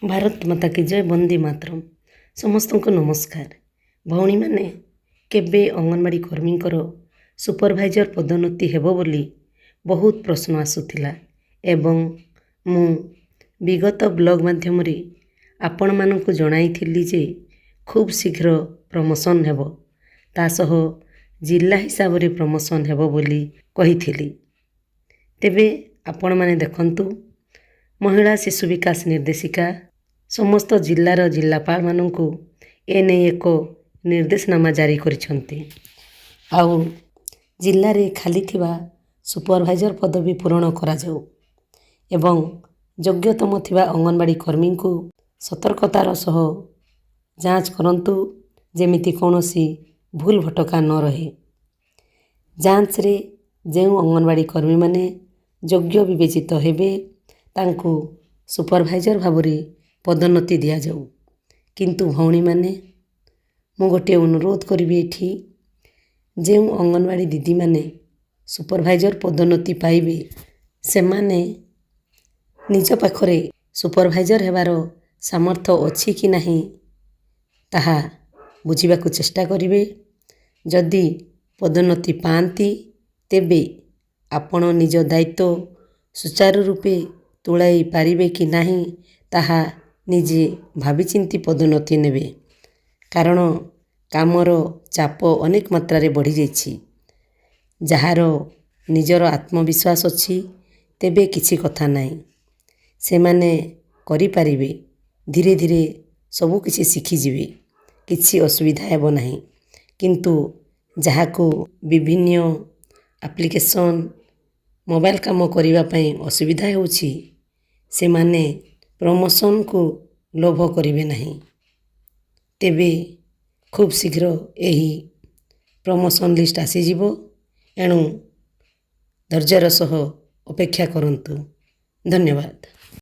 ଭାରତ ମାତା କି ଜୟ, ବନ୍ଦେ ମାତରମ୍। ସମସ୍ତଙ୍କୁ ନମସ୍କାର। ଭଉଣୀମାନେ, କେବେ ଅଙ୍ଗନବାଡ଼ି କର୍ମୀଙ୍କର ସୁପରଭାଇଜର ପଦୋନ୍ନତି ହେବ ବୋଲି ବହୁତ ପ୍ରଶ୍ନ ଆସୁଥିଲା ଏବଂ ମୁଁ ବିଗତ ବ୍ଲଗ ମାଧ୍ୟମରେ ଆପଣମାନଙ୍କୁ ଜଣାଇଥିଲି ଯେ ଖୁବ୍ ଶୀଘ୍ର ପ୍ରମୋସନ୍ ହେବ, ତା ସହ ଜିଲ୍ଲା ହିସାବରେ ପ୍ରମୋସନ୍ ହେବ ବୋଲି କହିଥିଲି। ତେବେ ଆପଣମାନେ ଦେଖନ୍ତୁ, ମହିଳା ଶିଶୁ ବିକାଶ ନିର୍ଦ୍ଦେଶିକା ସମସ୍ତ ଜିଲ୍ଲାର ଜିଲ୍ଲାପାଳମାନଙ୍କୁ ଏନେଇ ଏକ ନିର୍ଦ୍ଦେଶନାମା ଜାରି କରିଛନ୍ତି। ଆଉ ଜିଲ୍ଲାରେ ଖାଲି ଥିବା ସୁପରଭାଇଜର ପଦବୀ ପୂରଣ କରାଯାଉ ଏବଂ ଯୋଗ୍ୟତମ ଥିବା ଅଙ୍ଗନବାଡ଼ି କର୍ମୀଙ୍କୁ ସତର୍କତାର ସହ ଯାଞ୍ଚ କରନ୍ତୁ, ଯେମିତି କୌଣସି ଭୁଲ ଭଟକା ନ ରହେ। ଯାଞ୍ଚରେ ଯେଉଁ ଅଙ୍ଗନବାଡ଼ି କର୍ମୀମାନେ ଯୋଗ୍ୟ ବିବେଚିତ ହେବେ ତାଙ୍କୁ ସୁପରଭାଇଜର ଭାବରେ ପଦୋନ୍ନତି ଦିଆଯାଉ। କିନ୍ତୁ ଭଉଣୀମାନେ, ମୁଁ ଗୋଟିଏ ଅନୁରୋଧ କରିବି ଏଠି, ଯେଉଁ ଅଙ୍ଗନବାଡ଼ି ଦିଦିମାନେ ସୁପରଭାଇଜର ପଦୋନ୍ନତି ପାଇବେ ସେମାନେ ନିଜ ପାଖରେ ସୁପରଭାଇଜର ହେବାର ସାମର୍ଥ୍ୟ ଅଛି କି ନାହିଁ ତାହା ବୁଝିବାକୁ ଚେଷ୍ଟା କରିବେ। ଯଦି ପଦୋନ୍ନତି ପାଆନ୍ତି ତେବେ ଆପଣ ନିଜ ଦାୟିତ୍ୱ ସୁଚାରୁ ରୂପେ ତୁଲାଇ ପାରିବେ କି ନାହିଁ ତାହା ନିଜେ ଭାବିଚିନ୍ତି ପଦୋନ୍ନତି ନେବେ। କାରଣ କାମର ଚାପ ଅନେକ ମାତ୍ରାରେ ବଢ଼ିଯାଇଛି। ଯାହାର ନିଜର ଆତ୍ମବିଶ୍ୱାସ ଅଛି ତେବେ କିଛି କଥା ନାହିଁ, ସେମାନେ କରିପାରିବେ। ଧୀରେ ଧୀରେ ସବୁ କିଛି ଶିଖିଯିବେ, କିଛି ଅସୁବିଧା ହେବ ନାହିଁ। କିନ୍ତୁ ଯାହାକୁ ବିଭିନ୍ନ ଆପ୍ଲିକେସନ୍ ମୋବାଇଲ କାମ କରିବା ପାଇଁ ଅସୁବିଧା ହେଉଛି ସେମାନେ ପ୍ରମୋସନକୁ ଲୋଭ କରିବେ ନାହିଁ। ତେବେ ଖୁବ୍ ଶୀଘ୍ର ଏହି ପ୍ରମୋସନ୍ ଲିଷ୍ଟ ଆସିଯିବ, ଏଣୁ ଧୈର୍ଯ୍ୟର ସହ ଅପେକ୍ଷା କରନ୍ତୁ। ଧନ୍ୟବାଦ।